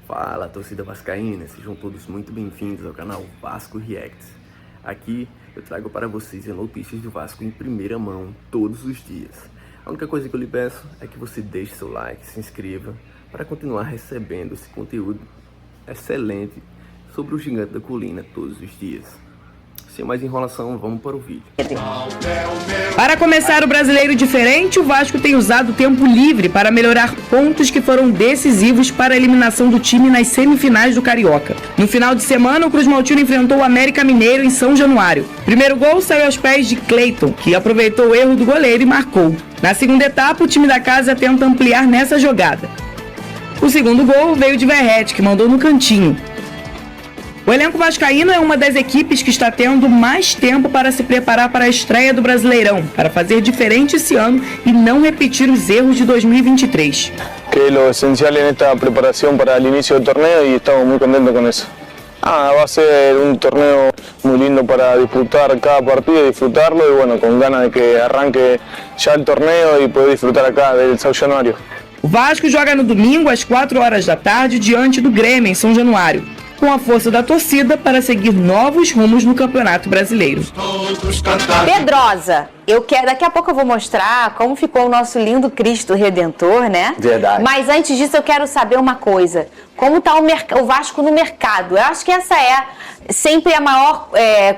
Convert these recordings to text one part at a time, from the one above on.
Fala, torcida vascaína, sejam todos muito bem-vindos ao canal Vasco Reacts. Aqui eu trago para vocês as notícias do Vasco em primeira mão todos os dias. A única coisa que eu lhe peço é que você deixe seu like, se inscreva para continuar recebendo esse conteúdo excelente sobre o Gigante da Colina todos os dias. Sem mais enrolação, vamos para o vídeo. Para começar o brasileiro diferente, o Vasco tem usado o tempo livre para melhorar pontos que foram decisivos para a eliminação do time nas semifinais do Carioca. No final de semana, o Cruz Maltino enfrentou o América Mineiro em São Januário. O primeiro gol saiu aos pés de Cleiton, que aproveitou o erro do goleiro e marcou. Na segunda etapa, o time da casa tenta ampliar nessa jogada. O segundo gol veio de Verrete, que mandou no cantinho. O elenco vascaíno é uma das equipes que está tendo mais tempo para se preparar para a estreia do Brasileirão, para fazer diferente esse ano e não repetir os erros de 2023. Que lo esencial en esta preparación para el inicio del torneo y estamos muy contentos con eso. Va a ser un torneo muy lindo para disfrutar cada partido, disfrutarlo y bueno, con ganas de que arranque ya el torneo y poder disfrutar acá del São Januário. O Vasco joga no domingo às 4 horas da tarde diante do Grêmio em São Januário, com a força da torcida para seguir novos rumos no Campeonato Brasileiro. Pedrosa, daqui a pouco eu vou mostrar como ficou o nosso lindo Cristo Redentor, né? Verdade. Mas antes disso eu quero saber uma coisa, como está o Vasco no mercado? Eu acho que essa é sempre a maior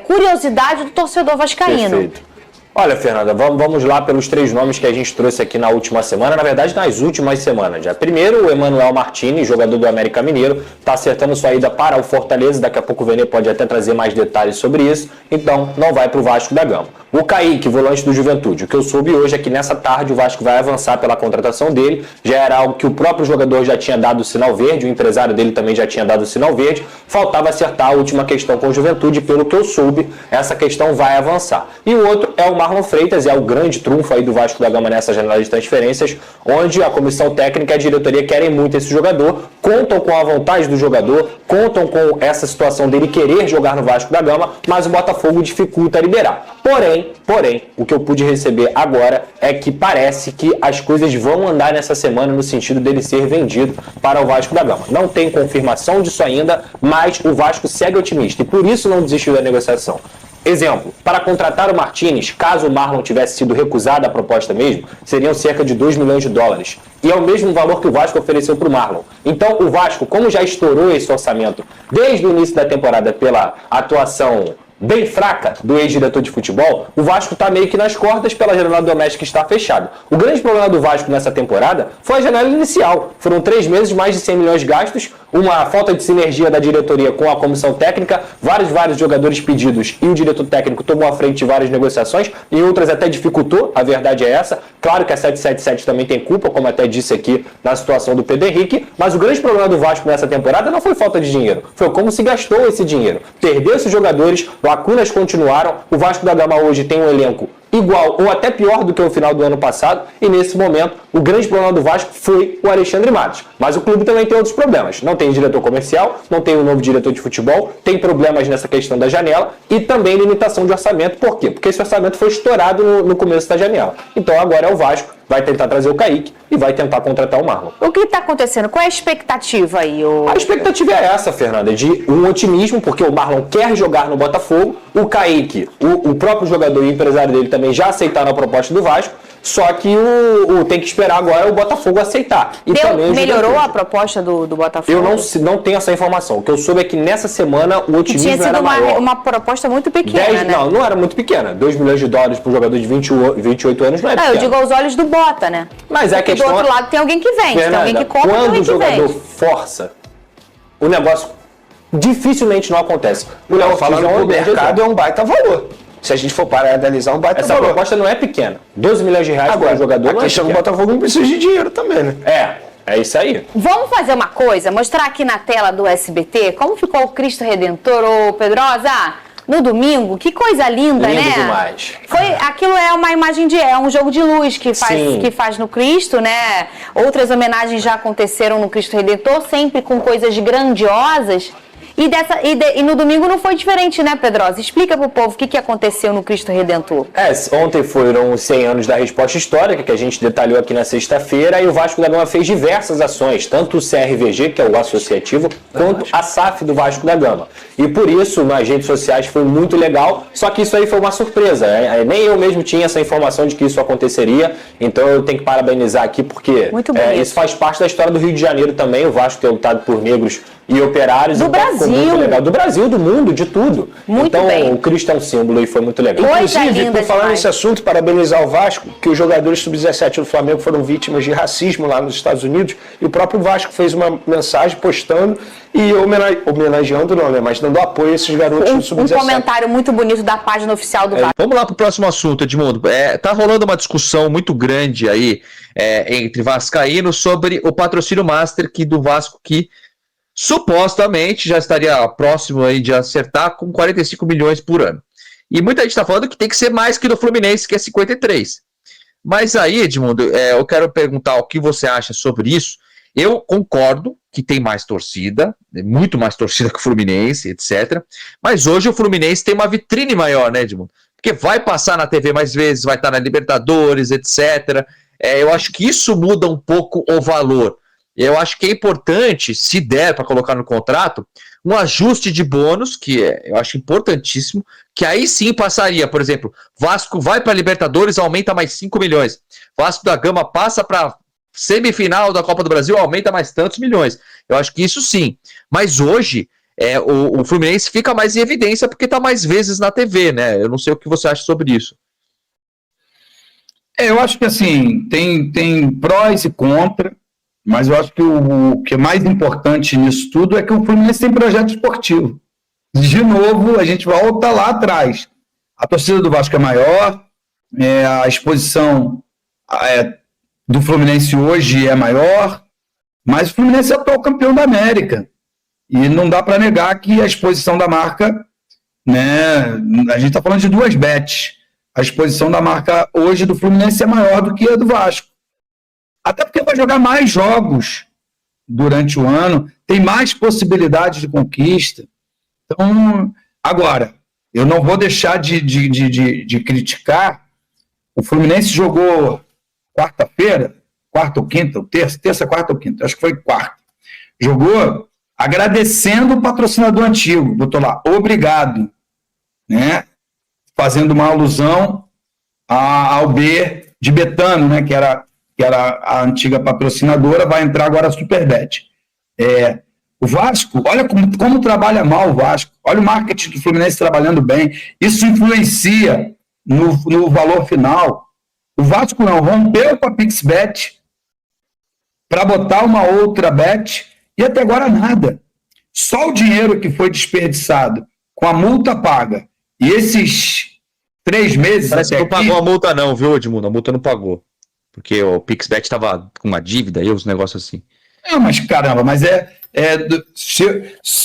curiosidade do torcedor vascaíno. Perfeito. Olha, Fernanda, vamos lá pelos 3 nomes que a gente trouxe aqui na última semana, na verdade nas últimas semanas já. Primeiro, o Emanuel Martini, jogador do América Mineiro, está acertando sua ida para o Fortaleza, daqui a pouco o Vene pode até trazer mais detalhes sobre isso, então não vai para o Vasco da Gama. O Kaique, volante do Juventude, o que eu soube hoje é que nessa tarde o Vasco vai avançar pela contratação dele, já era algo que o próprio jogador já tinha dado o sinal verde, o empresário dele também já tinha dado o sinal verde, faltava acertar a última questão com o Juventude, pelo que eu soube, essa questão vai avançar. E o outro é o Marlon Freitas, é o grande trunfo aí do Vasco da Gama nessa janela de transferências, onde a comissão técnica e a diretoria querem muito esse jogador, contam com a vontade do jogador, contam com essa situação dele querer jogar no Vasco da Gama, mas o Botafogo dificulta liberar. Porém, o que eu pude receber agora é que parece que as coisas vão andar nessa semana no sentido dele ser vendido para o Vasco da Gama. Não tem confirmação disso ainda, mas o Vasco segue otimista e por isso não desistiu da negociação. Exemplo, para contratar o Martínez, caso o Marlon tivesse sido recusado a proposta mesmo, seriam cerca de 2 milhões de dólares. E é o mesmo valor que o Vasco ofereceu para o Marlon. Então o Vasco, como já estourou esse orçamento desde o início da temporada pela atuação bem fraca do ex-diretor de futebol, o Vasco está meio que nas cordas pela janela doméstica que está fechada. O grande problema do Vasco nessa temporada foi a janela inicial. Foram 3 meses, mais de 100 milhões gastos, uma falta de sinergia da diretoria com a comissão técnica, vários jogadores pedidos e o diretor técnico tomou à frente de várias negociações e outras até dificultou, a verdade é essa. Claro que a 777 também tem culpa, como até disse aqui na situação do Pedro Henrique, mas o grande problema do Vasco nessa temporada não foi falta de dinheiro, foi como se gastou esse dinheiro. Perdeu esses jogadores, lacunas continuaram, o Vasco da Gama hoje tem um elenco igual ou até pior do que o final do ano passado e nesse momento o grande problema do Vasco foi o Alexandre Matos. Mas o clube também tem outros problemas. Não tem diretor comercial, não tem um novo diretor de futebol, tem problemas nessa questão da janela e também limitação de orçamento. Por quê? Porque esse orçamento foi estourado no começo da janela. Então agora é o Vasco, vai tentar trazer o Kaique e vai tentar contratar o Marlon. O que está acontecendo? Qual é a expectativa aí? A expectativa é essa, Fernanda, de um otimismo, porque o Marlon quer jogar no Botafogo, o Kaique, o próprio jogador e o empresário dele também já aceitaram a proposta do Vasco, só que tem que esperar agora o Botafogo aceitar. E também melhorou a proposta do Botafogo? Eu não tenho essa informação. O que eu soube é que nessa semana o otimismo era maior. Tinha sido uma proposta muito pequena, né? Não era muito pequena. 2 milhões de dólares para um jogador de 28 anos não é pequeno. Eu digo aos olhos do Bota, né? Mas porque do outro lado tem alguém que vende, Fernanda, tem alguém que compra, quando tem alguém que vende. Quando o jogador força, o negócio dificilmente não acontece. O Léo falando que o mercado é um baita valor. Se a gente for parar e analisar, um baita valor. Essa proposta não é pequena. 12 milhões de reais para um jogador não é pequeno. O Botafogo não precisa de dinheiro também, né? É isso aí. Vamos fazer uma coisa, mostrar aqui na tela do SBT como ficou o Cristo Redentor, ô Pedrosa, no domingo. Que coisa linda, lindo, né? Demais. Aquilo é uma imagem é um jogo de luz que faz no Cristo, né? Outras homenagens já aconteceram no Cristo Redentor, sempre com coisas grandiosas. E no domingo não foi diferente, né, Pedrosa? Explica pro povo o que aconteceu no Cristo Redentor. Ontem foram os 100 anos da resposta histórica, que a gente detalhou aqui na sexta-feira, e o Vasco da Gama fez diversas ações, tanto o CRVG, que é o associativo, quanto a SAF do Vasco da Gama. E por isso, nas redes sociais, foi muito legal, só que isso aí foi uma surpresa. Nem eu mesmo tinha essa informação de que isso aconteceria, então eu tenho que parabenizar aqui, porque isso faz parte da história do Rio de Janeiro também, o Vasco ter lutado por negros e operários. Do Brasil. Muito legal. Do Brasil, do mundo, de tudo. Muito então, bem. O Cristo é um símbolo e foi muito legal. Inclusive, por falar nesse assunto, parabenizar o Vasco, que os jogadores sub-17 do Flamengo foram vítimas de racismo lá nos Estados Unidos, e o próprio Vasco fez uma mensagem postando e homenageando, não, né, mas dando apoio a esses garotos do sub-17. Um comentário muito bonito da página oficial do Vasco. Vamos lá para o próximo assunto, Edmundo. Tá rolando uma discussão muito grande aí entre vascaínos sobre o patrocínio master do Vasco, que supostamente já estaria próximo aí de acertar com 45 milhões por ano. E muita gente está falando que tem que ser mais que do Fluminense, que é 53. Mas aí, Edmundo, eu quero perguntar o que você acha sobre isso. Eu concordo que tem mais torcida, muito mais torcida que o Fluminense, etc. Mas hoje o Fluminense tem uma vitrine maior, né, Edmundo? Porque vai passar na TV mais vezes, vai estar na Libertadores, etc. Eu acho que isso muda um pouco o valor. Eu acho que é importante, se der para colocar no contrato, um ajuste de bônus, que eu acho importantíssimo, que aí sim passaria, por exemplo, Vasco vai para a Libertadores, aumenta mais 5 milhões. Vasco da Gama passa para semifinal da Copa do Brasil, aumenta mais tantos milhões. Eu acho que isso sim. Mas hoje, o Fluminense fica mais em evidência porque está mais vezes na TV, né? Eu não sei o que você acha sobre isso. Eu acho que assim, tem prós e contras. Mas eu acho que o que é mais importante nisso tudo é que o Fluminense tem projeto esportivo. De novo, a gente volta lá atrás. A torcida do Vasco é maior, a exposição do Fluminense hoje é maior, mas o Fluminense é o atual campeão da América. E não dá para negar que a exposição da marca, né, a gente está falando de duas bets. A exposição da marca hoje do Fluminense é maior do que a do Vasco. Até porque vai jogar mais jogos durante o ano, tem mais possibilidades de conquista. Então, agora, eu não vou deixar de criticar. O Fluminense jogou quarta-feira, quarta ou quinta, ou terça, quarta ou quinta, acho que foi quarta. Jogou agradecendo o patrocinador antigo, botou lá, obrigado, né? Fazendo uma alusão ao B de Betano, né? Que era a antiga patrocinadora, vai entrar agora a Superbet. O Vasco, olha como trabalha mal o Vasco, olha o marketing do Fluminense trabalhando bem, isso influencia no valor final. O Vasco não rompeu com a PixBet para botar uma outra bet e até agora nada. Só o dinheiro que foi desperdiçado com a multa paga e esses 3 meses. Parece que não pagou a multa, não, viu, Edmundo? A multa não pagou. Porque o PixBet estava com uma dívida e os negócios assim. Mas caramba, mas se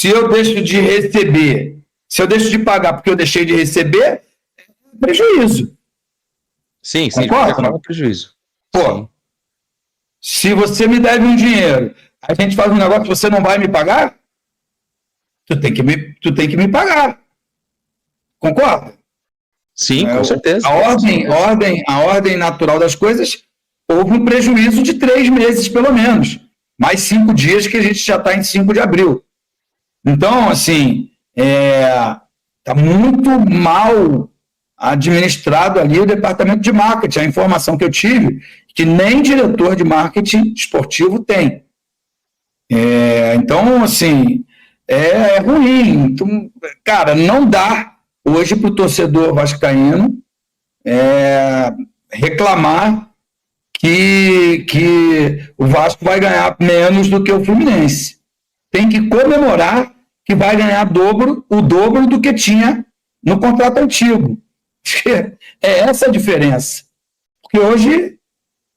eu deixo de receber, se eu deixo de pagar porque eu deixei de receber, é prejuízo. Sim, concorda? É um prejuízo. Pô, sim. Se você me deve um dinheiro, a gente faz um negócio que você não vai me pagar, tu tem que me pagar. Concorda? Sim, com certeza. A ordem natural das coisas, houve um prejuízo de 3 meses, pelo menos. Mais 5 dias que a gente já está em 5 de abril. Então, assim, está muito mal administrado ali o departamento de marketing. A informação que eu tive, que nem diretor de marketing esportivo tem. Então, assim, é ruim. Então, cara, não dá hoje para o torcedor vascaíno reclamar que o Vasco vai ganhar menos do que o Fluminense. Tem que comemorar que vai ganhar o dobro do que tinha no contrato antigo. É essa a diferença. Porque hoje...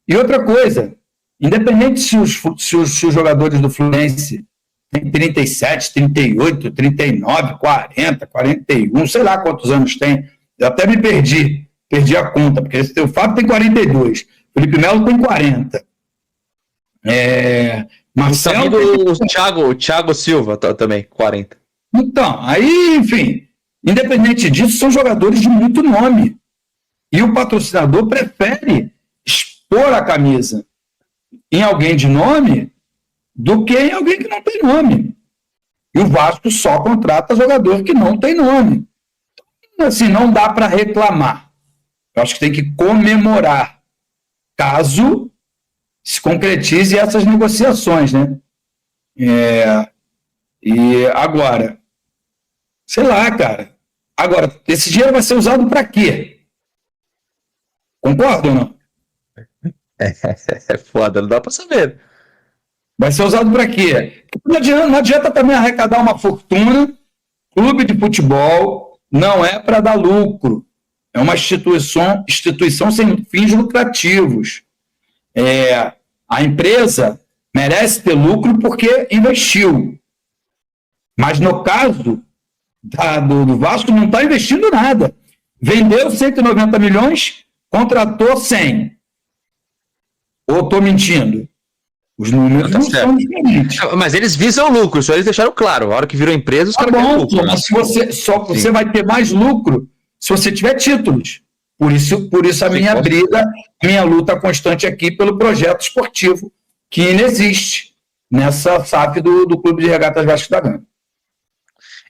E outra coisa, independente se os jogadores do Fluminense têm 37, 38, 39, 40, 41, sei lá quantos anos tem. Eu até me perdi a conta, porque o Fábio tem 42, Felipe Melo tem 40. Marcelo... O Thiago Silva também, 40. Então, aí, enfim, independente disso, são jogadores de muito nome. E o patrocinador prefere expor a camisa em alguém de nome do que em alguém que não tem nome. E o Vasco só contrata jogador que não tem nome. Então, assim, não dá para reclamar. Eu acho que tem que comemorar, caso se concretize essas negociações, né? E agora, sei lá, cara. Agora, esse dinheiro vai ser usado para quê? Concorda ou não? É foda, não dá para saber. Vai ser usado para quê? Não adianta também arrecadar uma fortuna. Clube de futebol não é para dar lucro. É uma instituição sem fins lucrativos. A empresa merece ter lucro porque investiu. Mas no caso do Vasco, não está investindo nada. Vendeu 190 milhões, contratou 100. Ou estou mentindo? Os números não são diferentes. Mas eles visam lucro, isso eles deixaram claro. A hora que virou empresa, os caras querem lucro. Mas você vai ter mais lucro se você tiver títulos. Por isso a minha briga, minha luta constante aqui pelo projeto esportivo que inexiste nessa SAF do Clube de Regatas Vasco da Gama.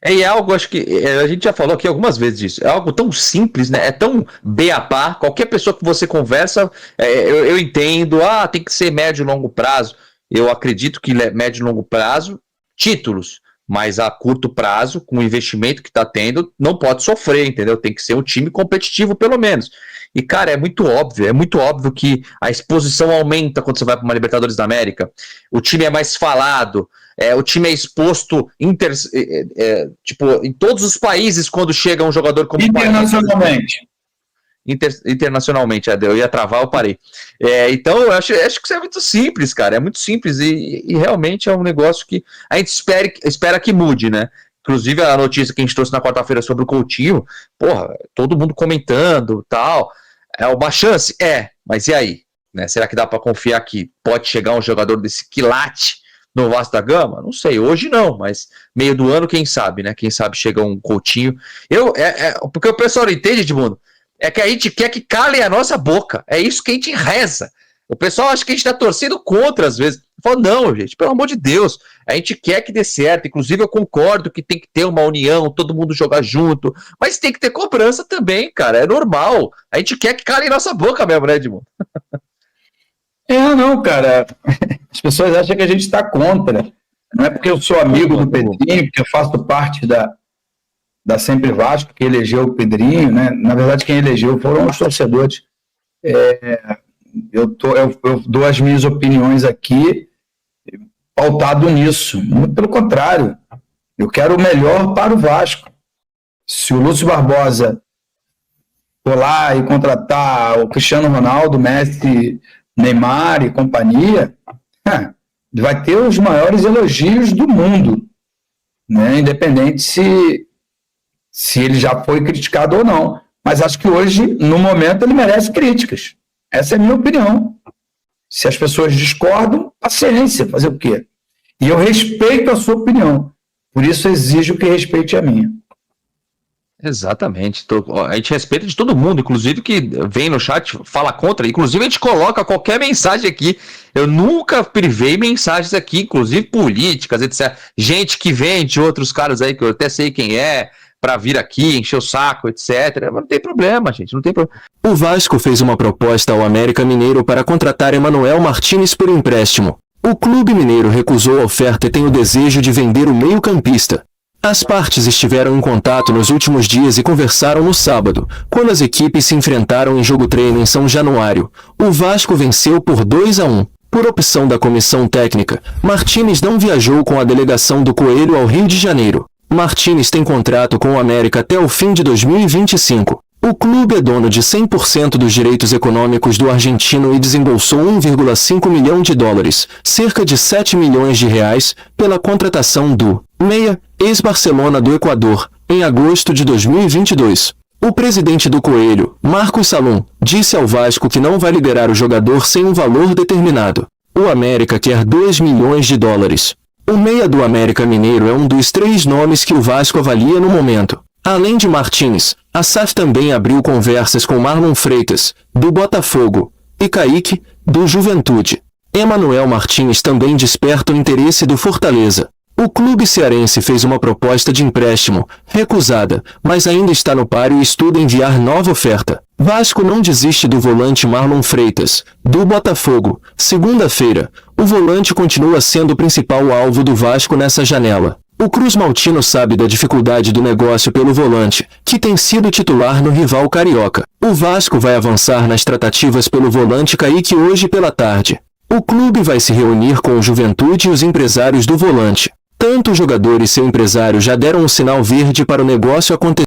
É algo, acho que a gente já falou aqui algumas vezes disso, é algo tão simples, né? É tão beabá, qualquer pessoa que você conversa, eu entendo, tem que ser médio e longo prazo, eu acredito que médio e longo prazo, títulos, mas a curto prazo, com o investimento que está tendo, não pode sofrer, entendeu? Tem que ser um time competitivo, pelo menos. E, cara, é muito óbvio que a exposição aumenta quando você vai para uma Libertadores da América, o time é mais falado, o time é exposto em todos os países quando chega um jogador como internacionalmente. Internacionalmente, eu ia travar, eu parei. Então, eu acho que isso é muito simples, cara, é muito simples e realmente é um negócio que a gente espera que mude, né? Inclusive, a notícia que a gente trouxe na quarta-feira sobre o Coutinho, todo mundo comentando, tal, é uma chance? Mas e aí? Né? Será que dá para confiar que pode chegar um jogador desse quilate no Vasco da Gama? Não sei, hoje não, mas meio do ano, quem sabe, né? Quem sabe chega um Coutinho. Porque o pessoal não entende, Edmundo, é que a gente quer que calem a nossa boca, é isso que a gente reza. O pessoal acha que a gente está torcendo contra às vezes. Eu falo, não, gente, pelo amor de Deus, a gente quer que dê certo, inclusive eu concordo que tem que ter uma união, todo mundo jogar junto, mas tem que ter cobrança também, cara, é normal. A gente quer que calem nossa boca mesmo, né, Edmundo? Não, cara, as pessoas acham que a gente está contra, não é porque eu sou amigo do Pedrinho, porque eu faço parte da Sempre Vasco, que elegeu o Pedrinho, né? Na verdade quem elegeu foram os torcedores. Eu dou as minhas opiniões aqui pautado nisso, muito pelo contrário, eu quero o melhor para o Vasco. Se o Lúcio Barbosa for lá e contratar o Cristiano Ronaldo, Messi, Neymar e companhia, vai ter os maiores elogios do mundo, né? Independente se ele já foi criticado ou não, mas acho que hoje, no momento, ele merece críticas. Essa é a minha opinião. Se as pessoas discordam, paciência, fazer o quê? E eu respeito a sua opinião. Por isso exijo que respeite a minha. Exatamente. A gente respeita de todo mundo, inclusive que vem no chat, fala contra. Inclusive a gente coloca qualquer mensagem aqui. Eu nunca privei mensagens aqui, inclusive políticas, etc. Gente que vem de outros caras aí, que eu até sei quem é, para vir aqui, encher o saco, etc. Mas não tem problema, gente, não tem problema. O Vasco fez uma proposta ao América Mineiro para contratar Emanuel Martínez por empréstimo. O clube mineiro recusou a oferta e tem o desejo de vender o meio-campista. As partes estiveram em contato nos últimos dias e conversaram no sábado, quando as equipes se enfrentaram em jogo-treino em São Januário. O Vasco venceu por 2-1. Por opção da comissão técnica, Martínez não viajou com a delegação do Coelho ao Rio de Janeiro. Martínez tem contrato com o América até o fim de 2025. O clube é dono de 100% dos direitos econômicos do argentino e desembolsou $1,5 milhão, cerca de R$7 milhões, pela contratação do meia, ex-Barcelona do Equador, em agosto de 2022. O presidente do Coelho, Marcos Salum, disse ao Vasco que não vai liberar o jogador sem um valor determinado. O América quer $2 milhões. O meia do América Mineiro é um dos 3 nomes que o Vasco avalia no momento. Além de Martins, a SAF também abriu conversas com Marlon Freitas, do Botafogo, e Kaique, do Juventude. Emanuel Martins também desperta o interesse do Fortaleza. O clube cearense fez uma proposta de empréstimo, recusada, mas ainda está no páreo e estuda enviar nova oferta. Vasco não desiste do volante Marlon Freitas, do Botafogo. Segunda-feira, o volante continua sendo o principal alvo do Vasco nessa janela. O Cruz Maltino sabe da dificuldade do negócio pelo volante, que tem sido titular no rival carioca. O Vasco vai avançar nas tratativas pelo volante Kaique hoje pela tarde. O clube vai se reunir com o Juventude e os empresários do volante. Tanto o jogador e seu empresário já deram um sinal verde para o negócio acontecer.